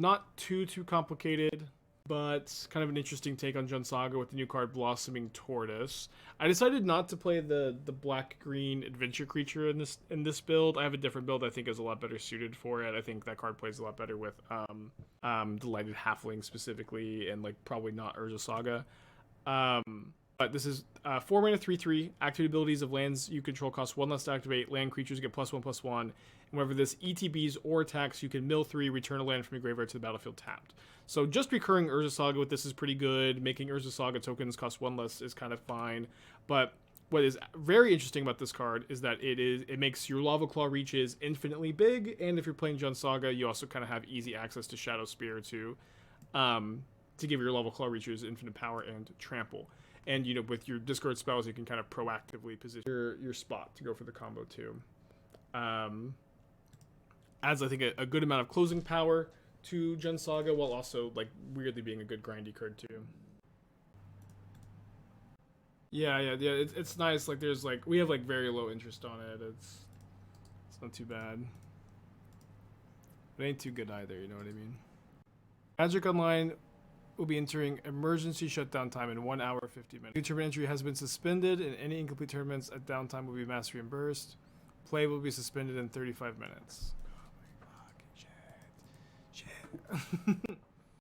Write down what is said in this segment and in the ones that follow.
Not too complicated, but kind of an interesting take on Jund Saga with the new card Blossoming Tortoise. I decided not to play the black-green adventure creature in this build. I have a different build I think is a lot better suited for it. I think that card plays a lot better with Delighted Halfling specifically, and like probably not Urza Saga. But this is 4 mana 3/3. Activate abilities of lands you control cost 1 less to activate. Land creatures get +1/+1. And whenever this ETBs or attacks, you can mill 3, return a land from your graveyard to the battlefield tapped. So just recurring Urza Saga with this is pretty good. Making Urza Saga tokens cost 1 less is kind of fine. But what is very interesting about this card is that it makes your Lavaclaw Reaches infinitely big, and if you're playing Jund Saga, you also kind of have easy access to Shadowspear to give your Lavaclaw Reaches infinite power and trample. And, you know, with your discard spells, you can kind of proactively position your spot to go for the combo, too. Adds, I think, a good amount of closing power to Jund Saga, while also, like, weirdly being a good grindy card, too. Yeah, it's nice. Like, there's, like, we have, like, very low interest on it. It's not too bad. It ain't too good either, you know what I mean? Magic Online will be entering emergency shutdown time in 1 hour 50 minutes. New tournament entry has been suspended, and any incomplete tournaments at downtime will be mass reimbursed. Play will be suspended in 35 minutes. Oh my fucking shit.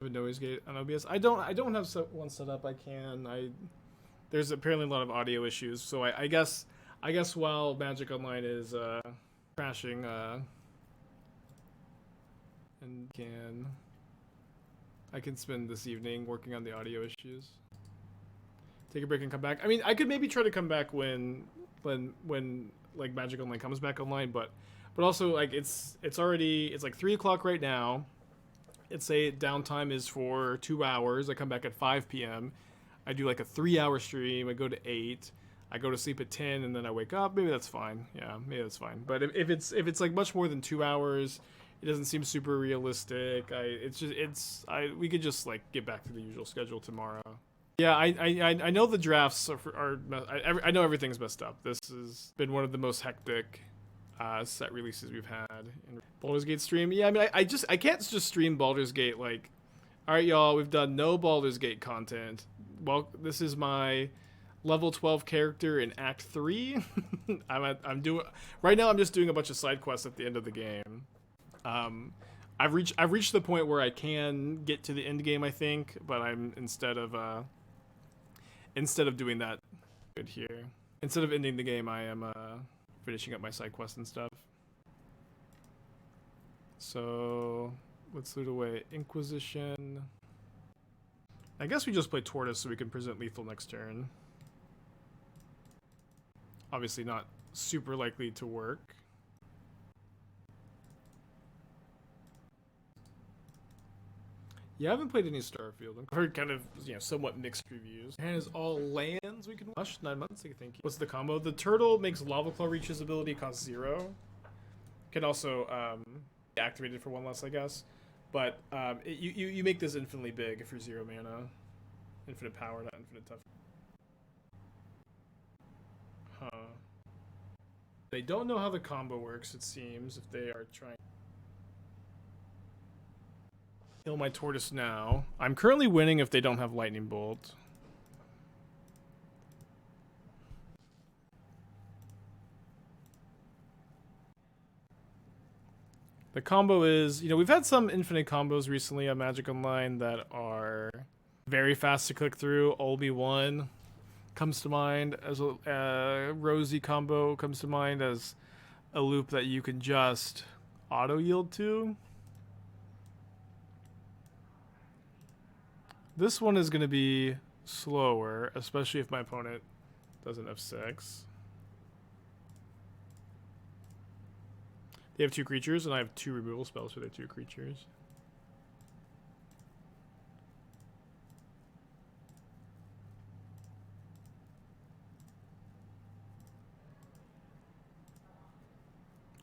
Have a noise gate on OBS. I don't have one set up. I can. There's apparently a lot of audio issues, so I guess while Magic Online is crashing, and I can spend this evening working on the audio issues. Take a break and come back. I mean, I could maybe try to come back when like Magic Online comes back online, but also like it's like 3 o'clock right now. It's say downtime is for 2 hours. I come back at 5 p.m. I do like a 3-hour stream. I go to 8. I go to sleep at 10, and then I wake up. Maybe that's fine. Yeah, maybe that's fine. But if it's like much more than 2 hours, it doesn't seem super realistic. We could just like get back to the usual schedule tomorrow. Yeah, I know the drafts I know everything's messed up. This has been one of the most hectic set releases we've had in Baldur's Gate stream. Yeah, I mean I can't just stream Baldur's Gate like, all right, y'all, we've done no Baldur's Gate content. Well, this is my level 12 character in Act 3. I'm doing right now. I'm just doing a bunch of side quests at the end of the game. I've reached the point where I can get to the end game, I think, but I'm instead of doing that good here. Instead of ending the game, I am finishing up my side quests and stuff. So let's loot away Inquisition. I guess we just play Tortoise so we can present lethal next turn. Obviously not super likely to work. Yeah, I haven't played any Starfield. I've heard kind of, somewhat mixed reviews. And is all lands we can watch. 9 months, thank you. What's the combo? The turtle makes Lavaclaw Reaches ability cost 0. Can also be activated for 1 less, I guess. But you make this infinitely big if you're 0 mana. Infinite power, not infinite tough. Huh. They don't know how the combo works, it seems, if they are trying. Kill my Tortoise now. I'm currently winning if they don't have Lightning Bolt. The combo is, we've had some infinite combos recently on Magic Online that are very fast to click through. Olby 1 comes to mind as a Rosie combo comes to mind as a loop that you can just auto yield to. This one is going to be slower, especially if my opponent doesn't have 6. They have 2 creatures, and I have 2 removal spells for their 2 creatures.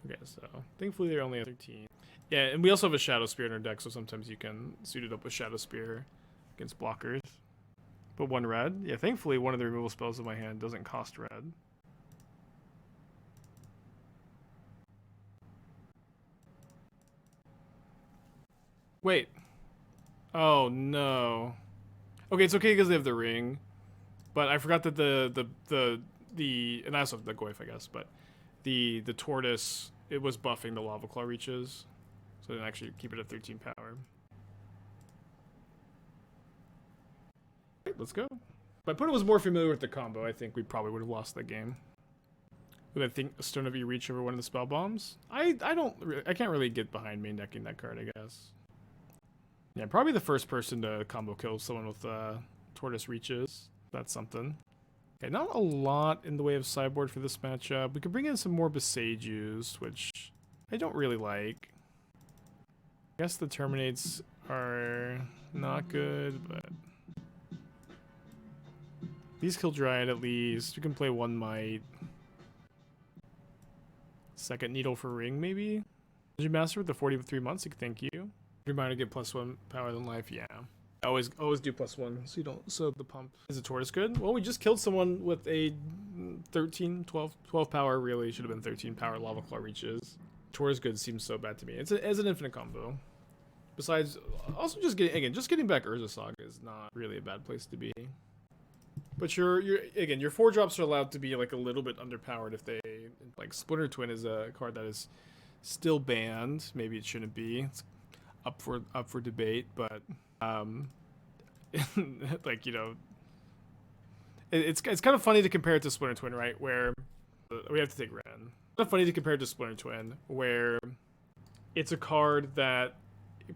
Okay, so thankfully they're only at 13. Yeah, and we also have a Shadowspear in our deck, so sometimes you can suit it up with Shadowspear against blockers. But 1 red. Yeah, thankfully one of the removal spells in my hand doesn't cost red. Wait, Oh no. Okay, it's okay because they have the ring, but I forgot that and I also have the Goyf, I guess, but the tortoise, it was buffing the Lavaclaw Reaches, so I didn't actually keep it at 13 power. Right, let's go. If Opponent was more familiar with the combo, I think we probably would have lost that game. Would I think Stone of E reach over one of the spell bombs? I can't really get behind main decking that card, I guess. Yeah, probably the first person to combo kill someone with Tortoise Reaches. That's something. Okay, not a lot in the way of sideboard for this matchup. We could bring in some more Boseijus, which I don't really like. I guess the Terminates are not good, but these kill Dryad at least. You can play one Mite. Second Needle for Ring, maybe? Did you master with the 43 months? Thank you. Reminder to get +1 power than life, yeah. Always do +1 so you don't so the pump. Is a tortoise good? Well, we just killed someone with a 13, 12 power, really. Should have been 13 power Lavaclaw Reaches. Tortoise good seems so bad to me. It's an infinite combo. Besides, also just getting back Urza Saga is not really a bad place to be. But your 4-drops are allowed to be like a little bit underpowered if they like Splinter Twin is a card that is still banned. Maybe it shouldn't be. It's up for debate, but like, you know, it's kind of funny to compare it to Splinter Twin, right? Where we have to take Wrenn. It's kind of funny to compare it to Splinter Twin, where it's a card that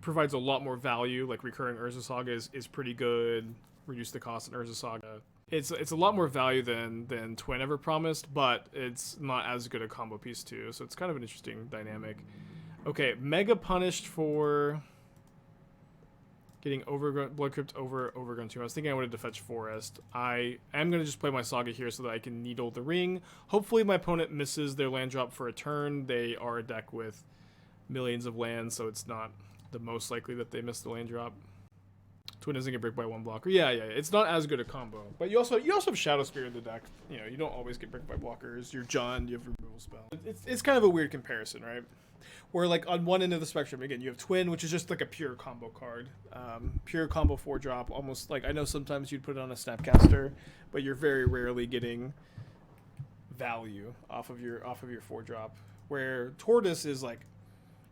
provides a lot more value. Like recurring Urza Saga is pretty good. Reduce the cost in Urza Saga. It's a lot more value than Twin ever promised, but it's not as good a combo piece too. So it's kind of an interesting dynamic. Okay, mega punished for getting Blood Crypt over Overgrown Tomb. I was thinking I wanted to fetch Forest. I am going to just play my Saga here so that I can Needle the Ring. Hopefully my opponent misses their land drop for a turn. They are a deck with millions of lands, so it's not the most likely that they miss the land drop. Twin doesn't get bricked by one blocker. Yeah, it's not as good a combo. But you also have Shadowspear in the deck. You know, you don't always get bricked by blockers. You're John, you have removal spell. It's kind of a weird comparison, right? Where like on one end of the spectrum, again, you have Twin, which is just like a pure combo card. Pure combo 4-drop, almost like I know sometimes you'd put it on a Snapcaster, but you're very rarely getting value off of your 4-drop. Where Tortoise is like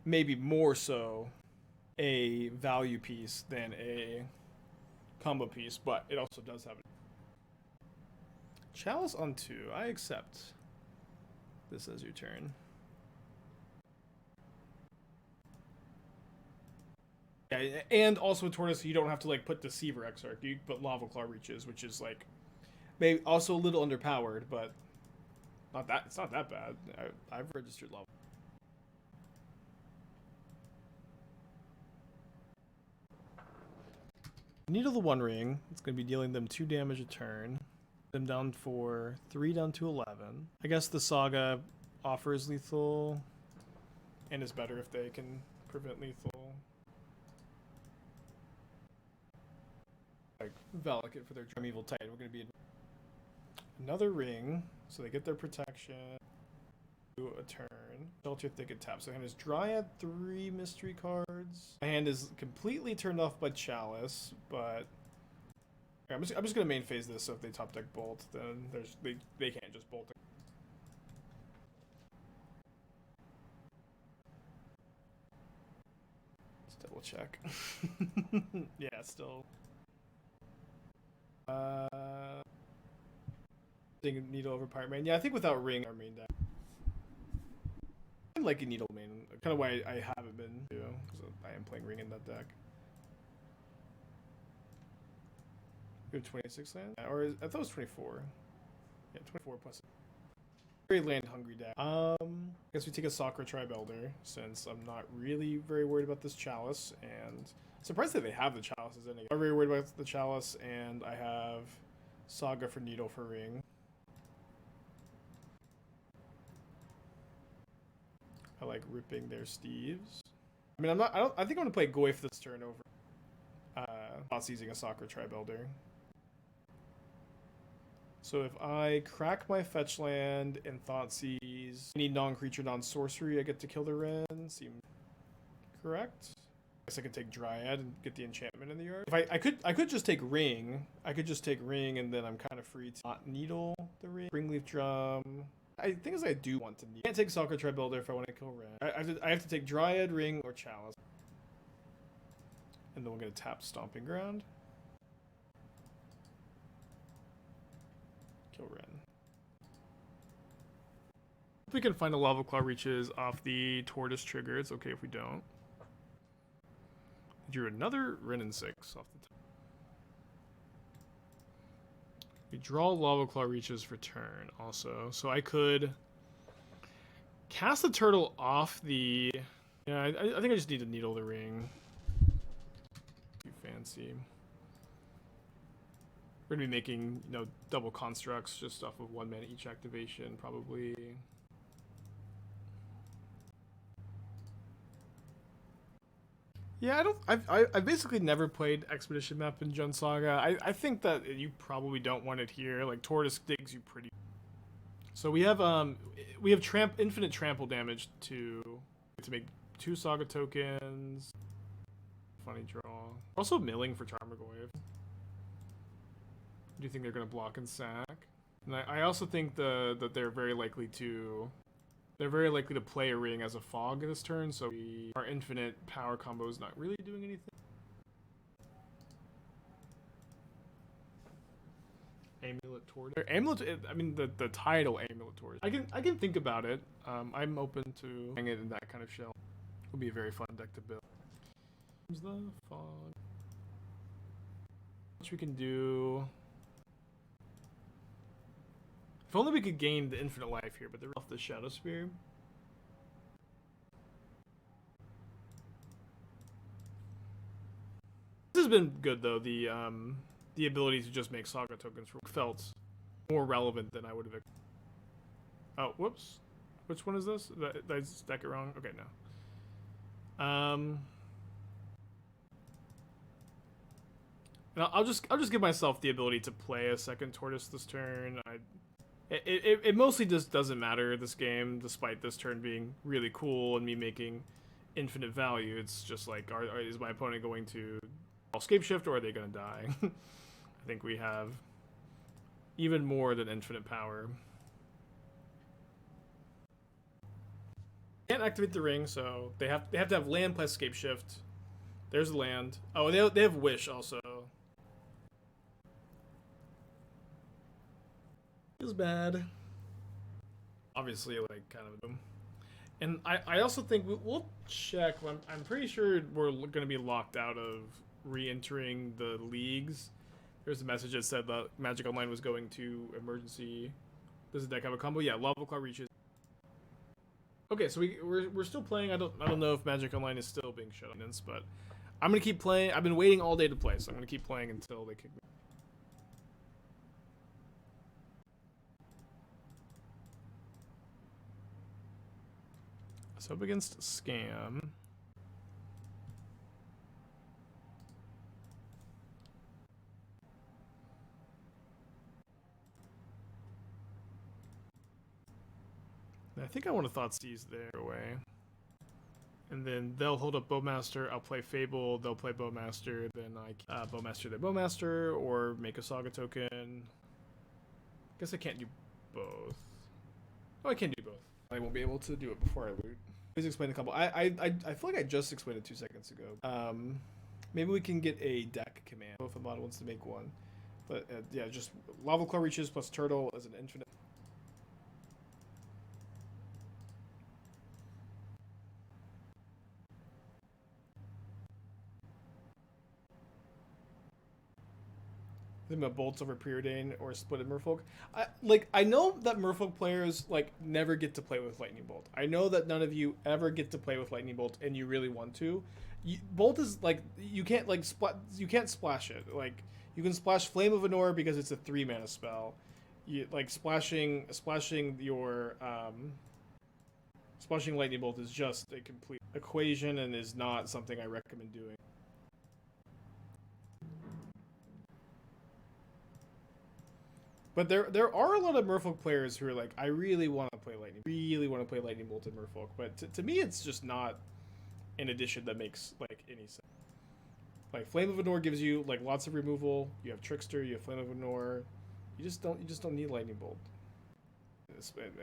maybe more so a value piece than a combo piece, but it also does have it. Chalice on 2. I accept this as your turn. Yeah, and also Tortoise, you don't have to like put Deceiver Exarch. You put Lavaclaw Reaches, which is like maybe also a little underpowered, but it's not that bad. I've registered Lava. Needle the One Ring. It's going to be dealing them 2 damage a turn. Them down for 3 down to 11. I guess the Saga offers lethal and is better if they can prevent lethal. Like Valakut for their Primeval Titan. We're going to be another ring, so they get their protection. Do a turn. Shelter if they get tapped. So hand is Dryad, 3 mystery cards. My hand is completely turned off by Chalice, but I'm just gonna main phase this. So if they top deck Bolt, then they can't just bolt it. Let's double check. Yeah, still. Needle over Pirate Main. Yeah, I think without Ring, our main deck. I like a Needle main. Kind of why I haven't been, because I am playing Ring in that deck. You have 26 land? Or I thought it was 24. Yeah, 24 plus. Very land hungry deck. I guess we take a Sakura Tribe Elder, since I'm not really very worried about this Chalice, and surprised that they have the Chalices in it. I'm very worried about the Chalice, and I have Saga for Needle for Ring. I like ripping their Steves. I mean, I think I'm gonna play Goyf this turn over Thoughtseizing a Sakura Tribe Elder. So if I crack my fetch land and Thoughtseize any non-creature, non-sorcery, I get to kill the Wrenn. Seem correct? guess I could take Dryad and get the enchantment in the yard. If I could just take Ring. I could just take Ring, and then I'm kind of free to not needle the Ring. Springleaf Drum. I think I do want to needle. I can't take Soccer Tri Builder if I want to kill Wrenn. I have to take Dryad, Ring, or Chalice. And then we're gonna tap Stomping Ground. Kill Wrenn. If we can find a Lavaclaw Reaches off the Tortoise trigger, it's okay if we don't. Drew another Wrenn and Six off the top. We draw Lavaclaw Reaches for turn also. So I could cast the turtle off the... Yeah, I think I just need to needle the ring. Too fancy. We're going to be making, you know, double constructs just off of 1 mana each activation, probably. Yeah, I've basically never played Expedition map in Jund Saga. I think that you probably don't want it here. Like, Tortoise digs you pretty. So we have infinite trample damage to make 2 Saga tokens. Funny draw. Also milling for Tarmogoyf. Do you think they're gonna block and sack? And I also think that they're very likely to play a ring as a fog this turn, so our infinite power combo is not really doing anything. Amulet Tortoise. Amulet. I mean the title Amulet Tortoise. I can think about it. I'm open to playing it in that kind of shell. It'll be a very fun deck to build. Here's the fog. Which we can do. If only we could gain the infinite life here, but they're off the Shadowspear. This has been good though. The ability to just make Saga tokens felt more relevant than I would have. Oh, whoops! Which one is this? Did I stack it wrong? Okay, no. And I'll just give myself the ability to play a second Tortoise this turn. It mostly just doesn't matter this game, despite this turn being really cool and me making infinite value. It's just like, is my opponent going to escape shift or are they going to die? I think we have even more than infinite power. Can't activate the ring, so they have to have land plus escape shift. There's the land. Oh, they have wish also. Feels bad. Obviously, like, kind of. And I also think we'll check. I'm pretty sure we're going to be locked out of re-entering the leagues. There's a message that said that Magic Online was going to emergency. Does the deck have a combo? Yeah, Lavaclaw Reaches. Okay, so we're still playing. I don't know if Magic Online is still being shut on, but I'm gonna keep playing. I've been waiting all day to play, so I'm gonna keep playing until they kick me. So up against Scam. I think I want to Thoughtseize their way. And then they'll hold up Bowmaster, I'll play Fable, they'll play Bowmaster, then I Bowmaster their Bowmaster, or make a Saga token. Guess I can't do both. Oh, I can do both. I won't be able to do it before I loot. Please explain the combo. I feel like I just explained it 2 seconds ago. Maybe we can get a deck command if a mod wants to make one. But yeah, just Lavaclaw Reaches plus Turtle as an infinite. About bolts over Preordain or split in Merfolk. I know that Merfolk players never get to play with Lightning Bolt. I know that none of you ever get to play with Lightning Bolt, and you really want to. Bolt is you can't you can't splash it. You can splash Flame of Anor because it's a 3-mana spell. You splashing your splashing Lightning Bolt is just a complete equation and is not something I recommend doing. But there are a lot of Merfolk players who are like, I really want to play Lightning Bolt in Merfolk, but to me it's just not an addition that makes like any sense. Like Flame of Anor gives you like lots of removal. You have Trickster, you have Flame of Anor. You just don't need Lightning Bolt.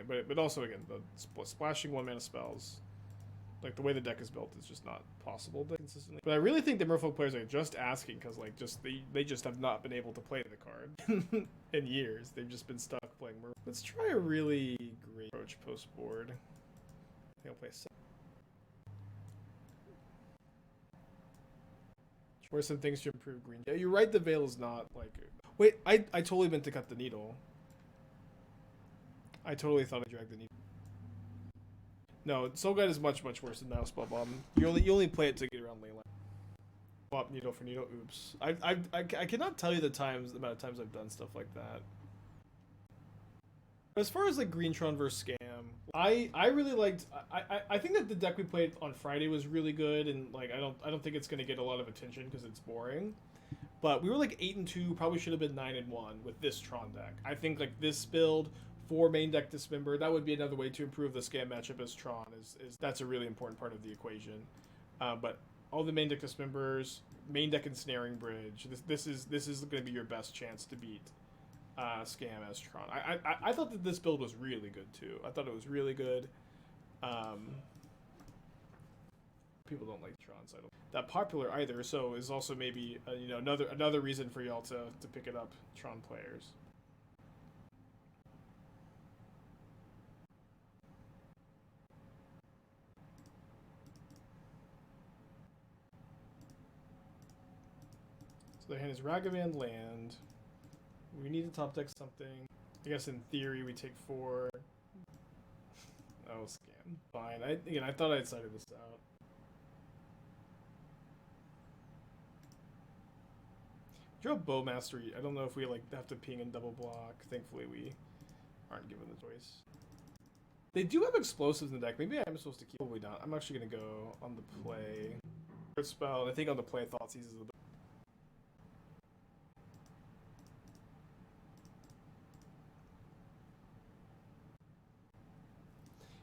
But also again the splashing 1-mana spells. Like the way the deck is built is just not possible to consistently. But I really think the Merfolk players are just asking because like they just have not been able to play the card in years. They've just been stuck playing Merfolk. Let's try a really great approach post board. I think I'll play. What are some things to improve green? Yeah, you're right. The Veil is not like. Wait, I totally meant to cut the needle. I totally thought I dragged the needle. No, Soul Guide is much worse than Nihil Spellbomb. You only play it to get around leyline. Swap needle for needle. Oops. I cannot tell you the amount of times I've done stuff like that. As far as like Greentron versus Scam, I really liked. I think that the deck we played on Friday was really good, and like I don't think it's gonna get a lot of attention because it's boring. But we were like 8-2, probably should have been 9-1 with this Tron deck. I think like this build for main deck Dismember, that would be another way to improve the Scam matchup as Tron is that's a really important part of the equation. But all the main deck Dismembers, main deck Ensnaring Bridge, this is going to be your best chance to beat Scam as Tron. I thought that this build was really good too. I thought it was really good. People don't like Tron, so I don't that popular either. So is also maybe you know another reason for y'all to pick it up, Tron players. So their hand is Ragavan land. We need to top deck something. I guess in theory we take 4. Oh, Scam. Fine. I thought I had cited this out. Draw Bowmaster. I don't know if we like have to ping and double block. Thankfully we aren't given the choice. They do have explosives in the deck. Maybe I'm supposed to keep. Probably not. I'm actually gonna go on the play. Spell. And I think on the play Thoughtseize is the.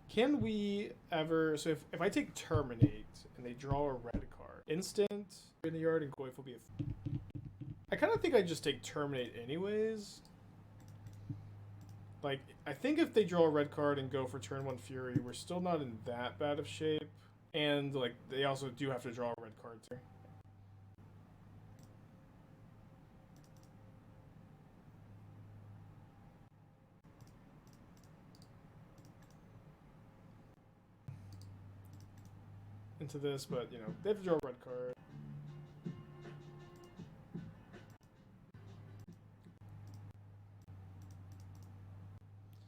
Can we ever... So if I take Terminate and they draw a red card, instant in the yard and Goyf will be a... I kind of think I just take Terminate anyways. Like, I think if they draw a red card and go for turn 1 Fury, we're still not in that bad of shape. And, like, they also do have to draw a red card too. Into this, but you know they have to draw a red card.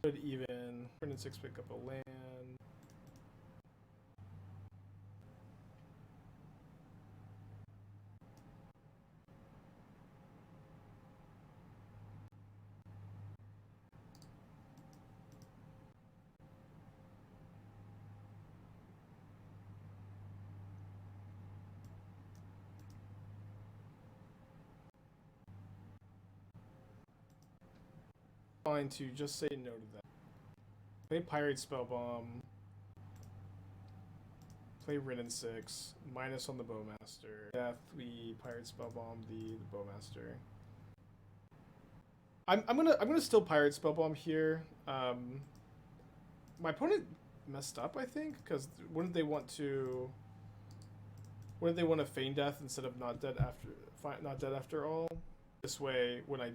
Could even Wrenn and Six pick up a land. Fine to just say no to that. Play Pyrite Spellbomb. Play Wrenn and Six. Minus on the Bowmaster. Death, we Pyrite Spellbomb the Bowmaster. I'm gonna still Pyrite Spellbomb here. My opponent messed up, I think, because wouldn't they want to feign death instead of not dead after all? This way, when I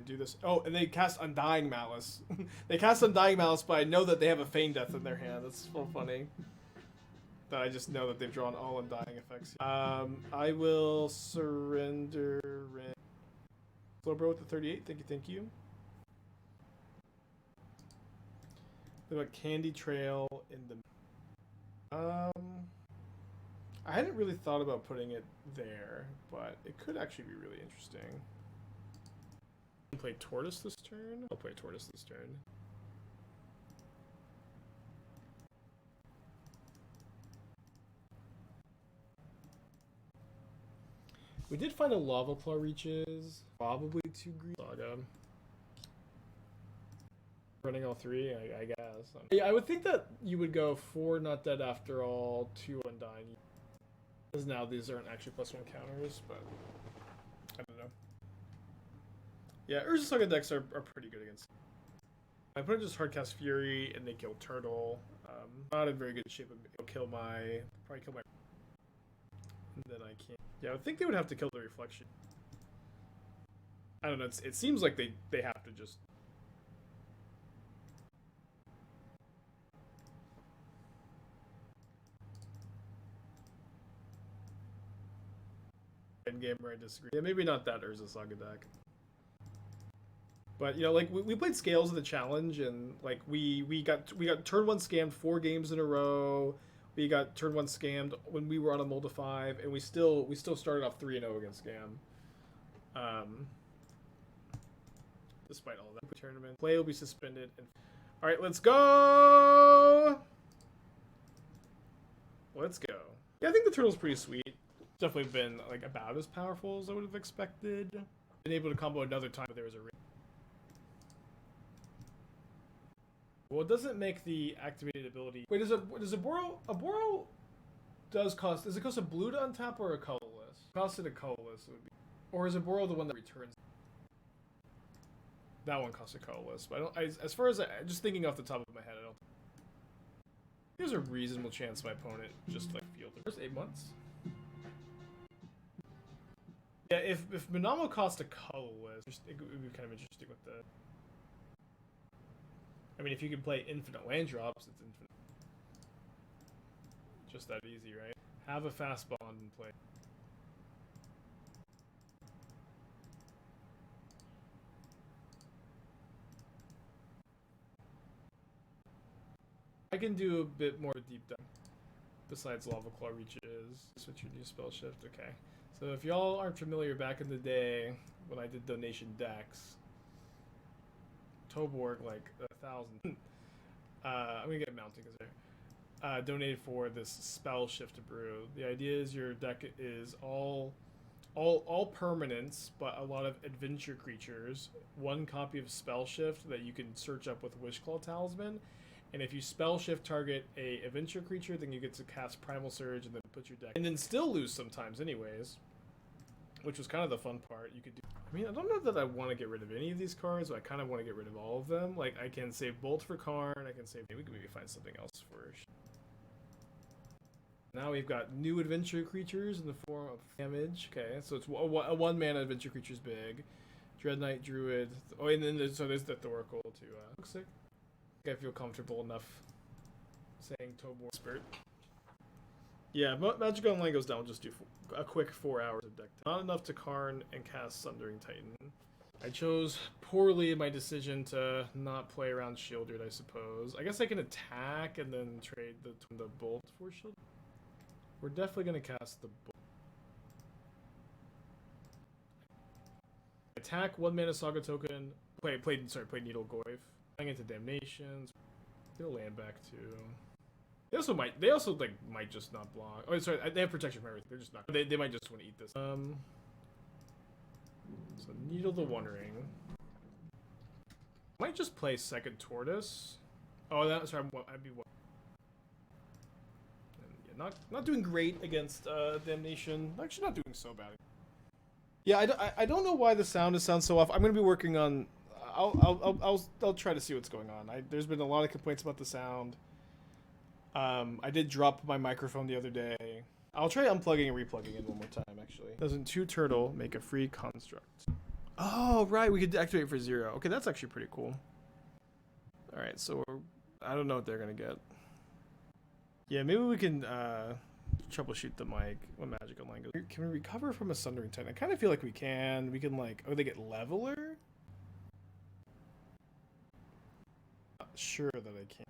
do this, oh, and they cast Undying Malice. They cast Undying Malice, but I know that they have a feign death in their hand. That's so funny. That I just know that they've drawn all Undying effects. I will surrender. Slowbro with the 38. Thank you. What about Candy Trail in the? I hadn't really thought about putting it there, but it could actually be really interesting. Play Tortoise this turn? I'll play Tortoise this turn. We did find a Lavaclaw Reaches. Probably 2 green. Saga. Running all 3, I guess. Yeah, I would think that you would go 4 Not Dead After All, 2 Undying. Because now these aren't actually +1 counters, but I don't know. Yeah, Urza Saga decks are pretty good against. My opponent just hardcast Fury and they kill Turtle. Not in very good shape. It'll kill my. Probably kill my. And then I can't. Yeah, I think they would have to kill the Reflection. I don't know. It seems like they have to just. In game where I disagree. Yeah, maybe not that Urza Saga deck. But you know, like we played Scales of the Challenge, and like we got turn 1 scammed 4 games in a row. We got turn 1 scammed when we were on a Mulda 5, and we still started off 3-0 against Scam. Despite all that, tournament play will be suspended. And all right, let's go. Let's go. Yeah, I think the turtle's pretty sweet. Definitely been like about as powerful as I would have expected. Been able to combo another time, but there was a. Well, it doesn't make the activated ability. Wait, does a Boro does cost? Does it cost a blue to untap or a colorless? Costed a colorless, would be, or is a Boro the one that returns? That one costs a colorless, but I don't. As far as just thinking off the top of my head, I don't. There's a reasonable chance my opponent just like fielded. First 8 months. Yeah, if Minamo cost a colorless, it would be kind of interesting with the. I mean, if you can play infinite land drops, it's infinite. Just that easy, right? Have a fast bond and play. I can do a bit more deep dive. Besides Lavaclaw Reaches, switch your new spell shift. Okay. So if y'all aren't familiar, back in the day when I did donation decks, Toborg like 1,000. I'm gonna get mounting because there. Donated for this spell shift to brew. The idea is your deck is all permanents, but a lot of adventure creatures. 1 copy of spell shift that you can search up with Wishclaw Talisman. And if you spell shift target a adventure creature, then you get to cast Primal Surge and then put your deck. And then still lose sometimes anyways. Which was kind of the fun part. You could do. I mean, I don't know that I want to get rid of any of these cards, but I kind of want to get rid of all of them. Like, I can save Bolt for Karn, I can save. We can maybe find something else for. Now we've got new adventure creatures in the form of damage. Okay, so it's a 1-mana adventure creature's big. Dread Knight, Druid. Oh, and then there's the Thoracle too. Looks sick. I feel comfortable enough saying Tobor Spirit. Yeah, Magic Online goes down. We'll just do a quick 4 hours of deck time. Not enough to Karn and cast Sundering Titan. I chose poorly in my decision to not play around Shieldred, I suppose. I guess I can attack and then trade the Bolt for Shield. We're definitely going to cast the Bolt. Attack 1-mana Saga token. Play Needle Goyf. Playing into Damnations. Get a land back too. They also might just not block. Oh, sorry, they have protection from everything. They're just not. They might just want to eat this. So Needle the One Ring. Might just play second Tortoise. Oh, sorry, I'd be one. Yeah, not doing great against Damnation. Actually, not doing so bad. Yeah, I don't know why the sound sounds so off. I'm gonna be working on. I'll try to see what's going on. There's been a lot of complaints about the sound. I did drop my microphone the other day. I'll try unplugging and replugging it one more time, actually. Doesn't 2 turtle make a free construct? Oh, right. We could activate for 0. Okay, that's actually pretty cool. All right, so I don't know what they're going to get. Yeah, maybe we can troubleshoot the mic when Magic Online goes. Can we recover from a Sundering Titan? I kind of feel like we can. We can, like... Oh, they get Leveler? Not sure that I can.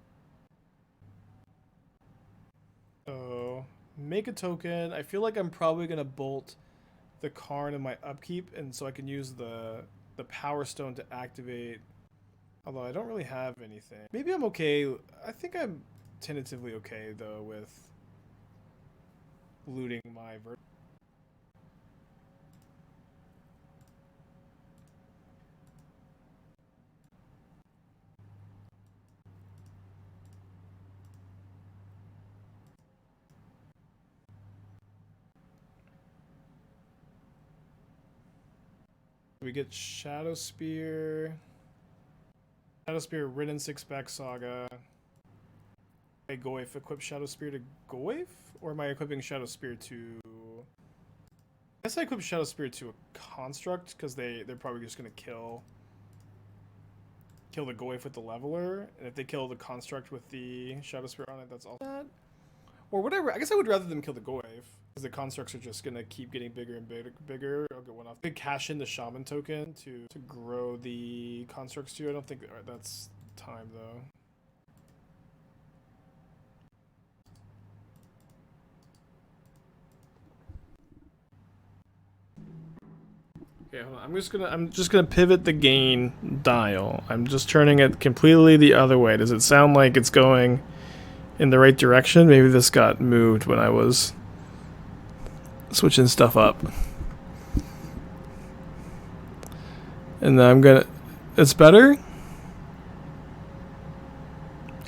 Oh, make a token. I feel like I'm probably gonna bolt the Karn in my upkeep, and so I can use the Power Stone to activate. Although I don't really have anything. Maybe I'm okay. I think I'm tentatively okay though with looting my We get Shadowspear. Shadowspear, Wrenn and Six back Saga. I Goyf equip Shadowspear to Goyf? Or am I equipping Shadowspear to... I guess I equip Shadowspear to a construct, because they're probably just going to kill the Goyf with the leveler. And if they kill the construct with the Shadowspear on it, that's all that. Or whatever. I guess I would rather them kill the Goyf. Because the constructs are just going to keep getting bigger and bigger. I'll get one off. They cash in the Shaman token to grow the constructs too. I don't think that's time though. Okay, hold on. I'm just gonna pivot the gain dial. I'm just turning it completely the other way. Does it sound like it's going in the right direction? Maybe this got moved when I was switching stuff up. And then I'm gonna... It's better?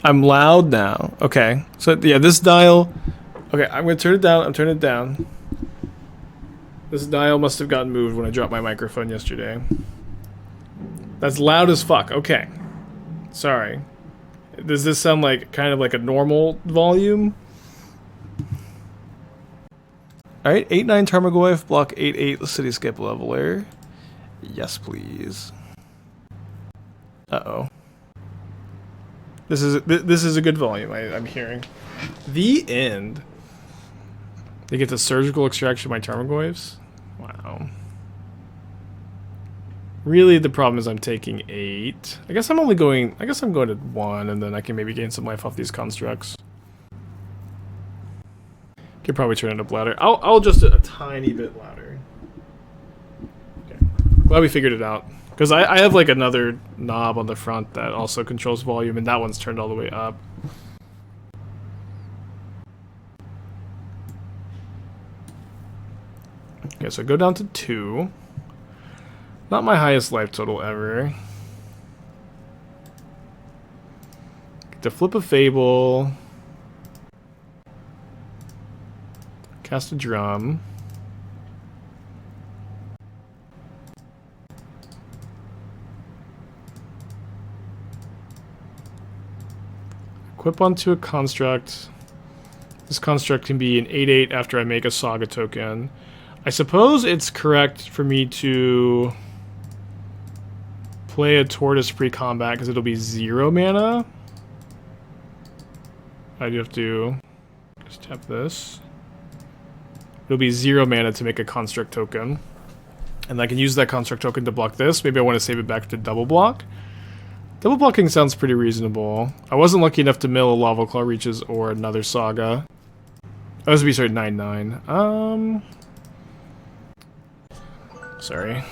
I'm loud now. Okay. So, yeah, this dial... Okay, I'm gonna turn it down. I'm turning it down. This dial must have gotten moved when I dropped my microphone yesterday. That's loud as fuck. Okay. Sorry. Does this sound like kind of like a normal volume? Alright, 8-9 Tarmogoyf, block 8-8 the Cityscape Leveler. Yes, please. Uh-oh. This is a good volume, I'm hearing. The end. They get the surgical extraction by Tarmogoyfs? Wow. Really, the problem is I'm taking 8. I guess I'm going to 1, and then I can maybe gain some life off these constructs. Could probably turn it up louder. I'll adjust it a tiny bit louder. Okay. Glad we figured it out. Because I have like another knob on the front that also controls volume, and that one's turned all the way up. Okay, so go down to 2. Not my highest life total ever. Get to flip a Fable. Cast a drum. Equip onto a construct. This construct can be an 8-8 after I make a Saga token. I suppose it's correct for me to play a Tortoise pre-combat because it'll be 0 mana. I do have to just tap this. It'll be 0 mana to make a construct token. And I can use that construct token to block this. Maybe I want to save it back to double block. Double blocking sounds pretty reasonable. I wasn't lucky enough to mill a Lavaclaw Reaches or another Saga. Oh, this would be sort of 9-9. Sorry.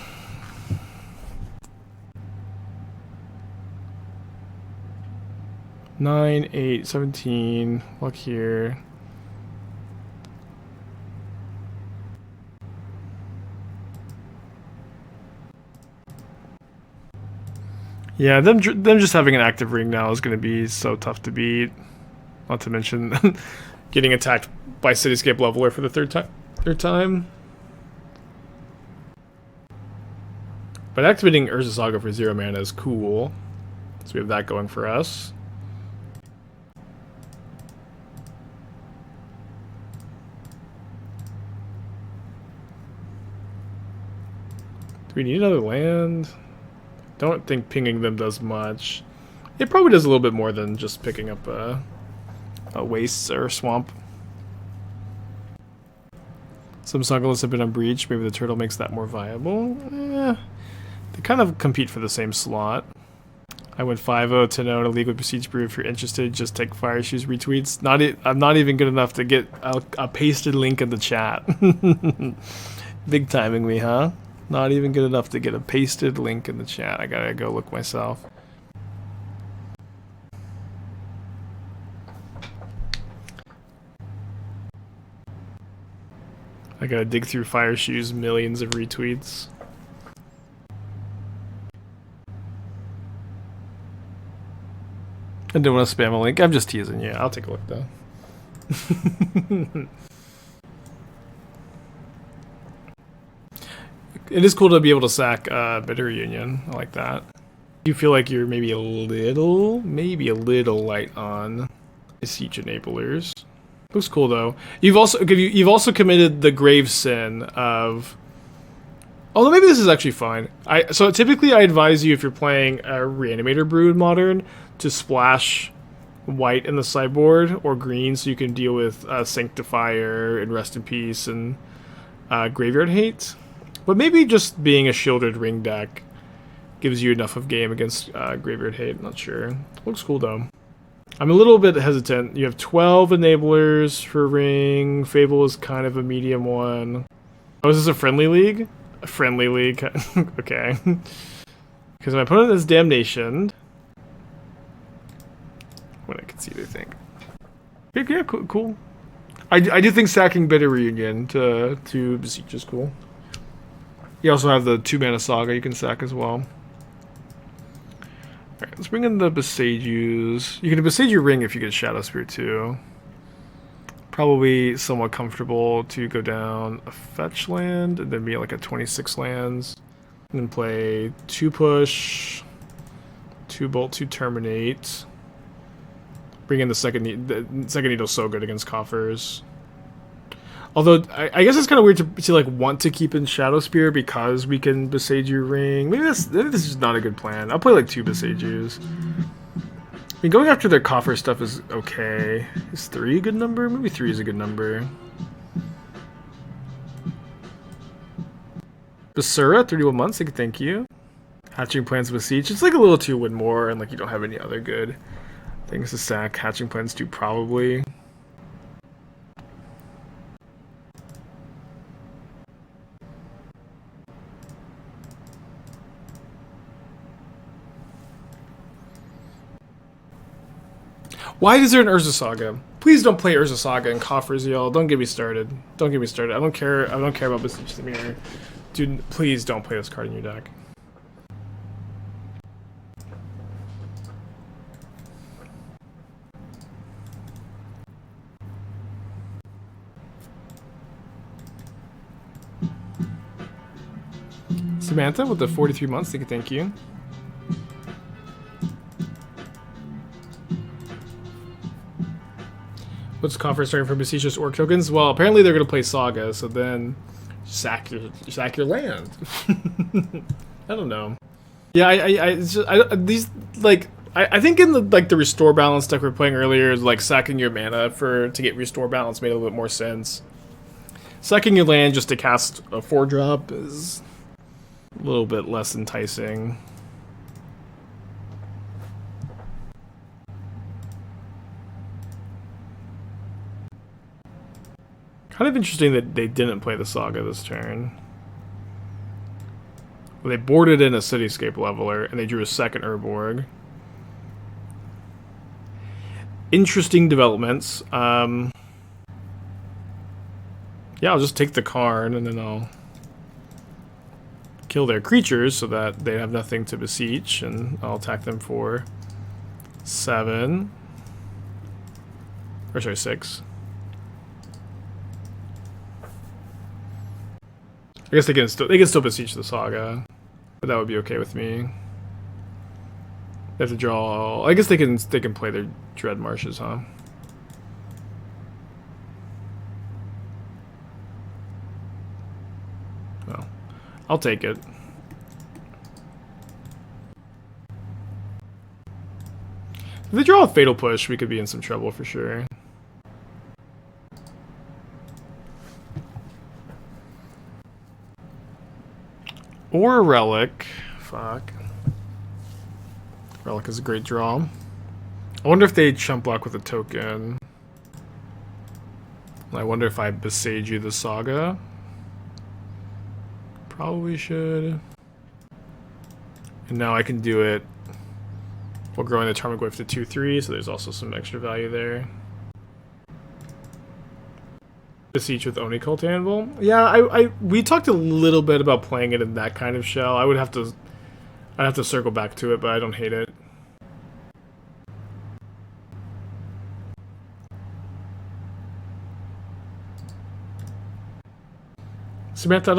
9, 8, 17. Look here. Yeah, them just having an active ring now is going to be so tough to beat. Not to mention getting attacked by Cityscape Leveler for the third time. But activating Urza Saga for 0 mana is cool. So we have that going for us. Do we need another land? Don't think pinging them does much. It probably does a little bit more than just picking up a waste or swamp. Some Sungless have been on Breach. Maybe the turtle makes that more viable. They kind of compete for the same slot. I went 5-0 to know in a league with Besiege Brew. If you're interested, just take Fire Shoes retweets. I'm not even good enough to get a pasted link in the chat. Big timing me, huh? Not even good enough to get a pasted link in the chat. I gotta go look myself. I gotta dig through Fire Shoes' millions of retweets. I don't want to spam a link. I'm just teasing you. I'll take a look though. It is cool to be able to sack Bitter Reunion. I like that. You feel like you're maybe a little light on Siege Enablers. Looks cool though. You've also committed the grave sin of. Although maybe this is actually fine. So typically I advise you if you're playing a Reanimator Brood Modern to splash white in the sideboard or green so you can deal with Sanctifier and Rest in Peace and Graveyard Hate. But maybe just being a Shielded Ring deck gives you enough of game against Graveyard Hate. I'm not sure. Looks cool though. I'm a little bit hesitant. You have 12 enablers for Ring. Fable is kind of a medium one. Oh, is this a friendly league? A friendly league. Okay. Because my opponent is Damnation. What I can see, I think. Yeah, cool. I do think sacking Bitter Reunion to Beseech is cool. You also have the 2-mana Saga you can sack as well. Alright, let's bring in the Boseijus. You can Boseiju Ring if you get Shadowspear too. Probably somewhat comfortable to go down a fetch land and then be like a 26 lands. And then play 2 push, 2 bolt, 2 terminate. Bring in the second needle's so good against coffers. Although I guess it's kind of weird to like want to keep in Shadowspear because we can Boseiju Ring. Maybe this is not a good plan. I'll play like 2 Boseijus. I mean, going after their coffer stuff is okay. Is 3 a good number? Maybe 3 is a good number. Basura, 31 months. Thank you. Hatching Plans Beseech. It's like a little too win more, and like you don't have any other good things to sack. Hatching Plans do probably. Why is there an Urza Saga? Please don't play Urza Saga and coffers, y'all. Don't get me started. Don't get me started. I don't care about Beseech the Mirror. Dude, please don't play this card in your deck. Samantha with the 43 months. Thank you. What's Coffer starting from Beseech's Orc tokens? Well, apparently they're gonna play Saga, so then sack your land. I don't know. Yeah, I think in the restore balance deck we were playing earlier, like sacking your mana to get restore balance made a little bit more sense. Sacking your land just to cast a 4-drop is a little bit less enticing. Kind of interesting that they didn't play the Saga this turn. Well, they boarded in a Cityscape Leveler, and they drew a second Urborg. Interesting developments. Yeah, I'll just take the Karn, and then I'll kill their creatures so that they have nothing to beseech, and I'll attack them for 7. Or sorry, 6. I guess they can still beseech the Saga, but that would be okay with me. They have to draw. I guess they can play their Dread Marshes, huh? Well, I'll take it. If they draw a Fatal Push, we could be in some trouble for sure. Or a Relic. Fuck. Relic is a great draw. I wonder if they chump block with a token. I wonder if I Boseiju the Saga. Probably should. And now I can do it while growing the Tarmogoyf to 2/3, so there's also some extra value there. Beseech with Oni Cult Anvil. Yeah, we talked a little bit about playing it in that kind of shell. I'd have to circle back to it, but I don't hate it. Samantha,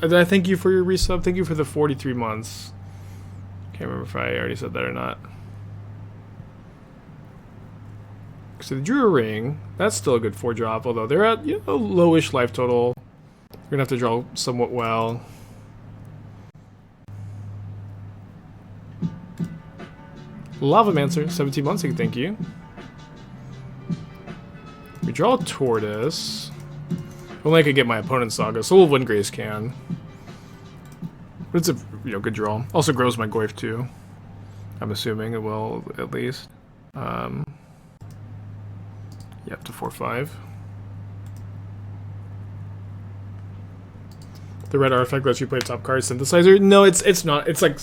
did I thank you for your resub? Thank you for the 43 months. Can't remember if I already said that or not. So they drew a ring. That's still a good 4-drop, although they're at, you know, lowish life total. We're gonna have to draw somewhat well. Lavamancer, 17 months, thank you. We draw a Tortoise. Only I could get my opponent's Saga, so we'll win Grace can. But it's a good draw. Also grows my Goyf too. I'm assuming it will at least. Yeah, up to 4/5. The red artifact lets you play top card synthesizer. No, it's not. It's like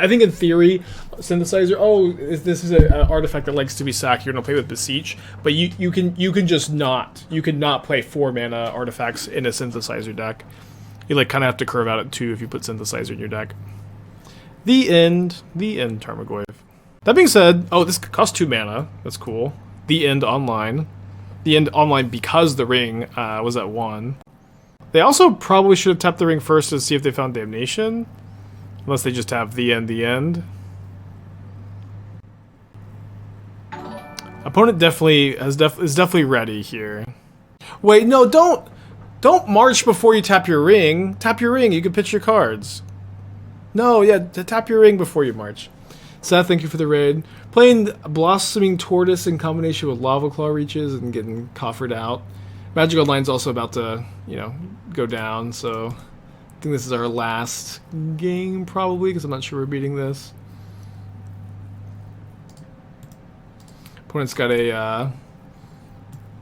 I think in theory, synthesizer. Oh, this is an artifact that likes to be sacked. You're gonna play with Beseech, but you can just not. You can not play 4 mana artifacts in a synthesizer deck. You like kind of have to curve out at 2 if you put synthesizer in your deck. The end, Tarmogoyf. That being said, oh, this costs 2 mana. That's cool. The end online. The end online because the ring was at 1. They also probably should have tapped the ring first to see if they found Damnation. Unless they just have the end. Opponent is definitely ready here. Wait, no, don't march before you tap your ring. Tap your ring, you can pitch your cards. No, yeah, tap your ring before you march. Seth, thank you for the raid. Playing Blossoming Tortoise in combination with Lavaclaw Reaches and getting coffered out. Magic Online's also about to, go down, so I think this is our last game, probably, because I'm not sure we're beating this. Opponent's got a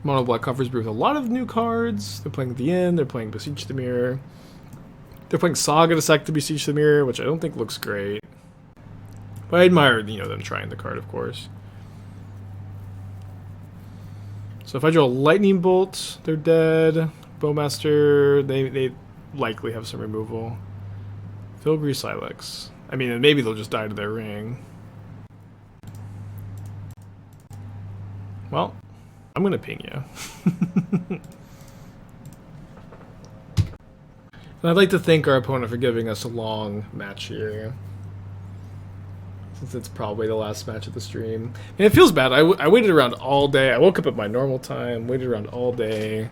mono black Coffer's Brew with a lot of new cards. They're playing the end, they're playing Beseech the Mirror. They're playing Saga to sack to Beseech the Mirror, which I don't think looks great. But I admire, them trying the card, of course. So if I draw a Lightning Bolt, they're dead. Bowmaster, they likely have some removal. Filigree Silex. I mean, and maybe they'll just die to their ring. Well, I'm gonna ping you. And I'd like to thank our opponent for giving us a long match here. Since it's probably the last match of the stream. And it feels bad. I waited around all day. I woke up at my normal time, waited around all day,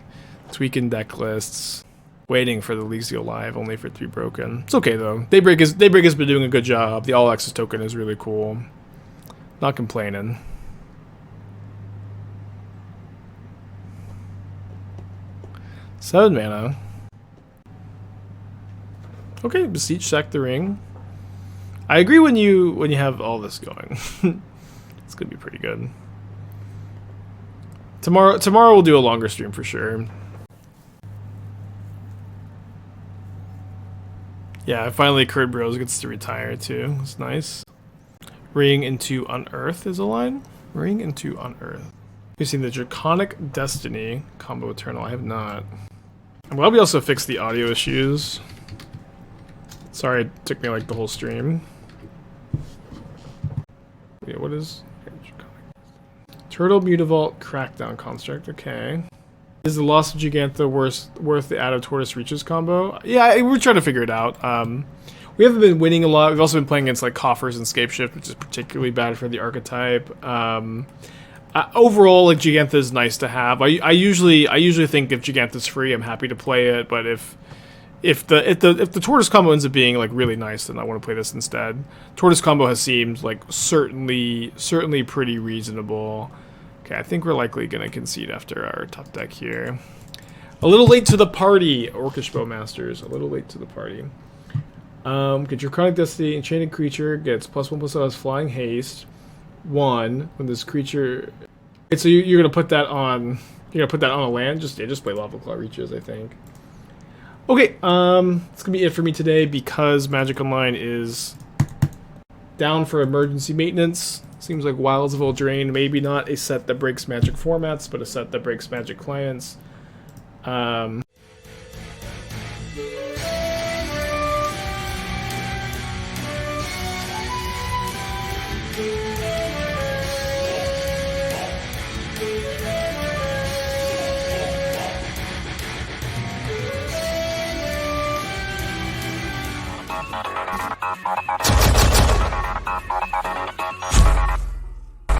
tweaking deck lists, waiting for the leagues to go live, only for 3 broken. It's okay though. Daybreak has been doing a good job. The All Access token is really cool. Not complaining. Seven mana. Okay, Beseech, sack the ring. I agree when you have all this going. It's gonna be pretty good. Tomorrow we'll do a longer stream for sure. Yeah, finally Curd Bros gets to retire too. It's nice. Ring into Unearth is a line. Ring into Unearth. You've seen the Draconic Destiny combo Eternal. I have not. I'm glad we also fixed the audio issues. Sorry it took me like the whole stream. Yeah, what is Turtle Mutavault Crackdown Construct? Okay. Is the loss of Gigantha worth the add of Tortoise Reaches combo? Yeah, we're trying to figure it out. We haven't been winning a lot. We've also been playing against like Coffers and Scapeshift, which is particularly bad for the archetype. Overall, like Gigantha is nice to have. I usually think if Gigantha's free, I'm happy to play it. But if the Tortoise combo ends up being like really nice, then I want to play this instead. Tortoise combo has seemed like certainly pretty reasonable. Okay, I think we're likely gonna concede after our top deck here. A little late to the party, Orcish Bowmasters. A little late to the party. Get your Chronic Destiny, enchanted creature gets +1/+1 flying haste. 1 when this creature. So you're gonna put that on. You're gonna put that on a land. Just play Lavaclaw Reaches, I think. Okay, it's gonna be it for me today because Magic Online is down for emergency maintenance. Seems like Wilds of Eldraine, maybe not a set that breaks Magic formats, but a set that breaks Magic clients.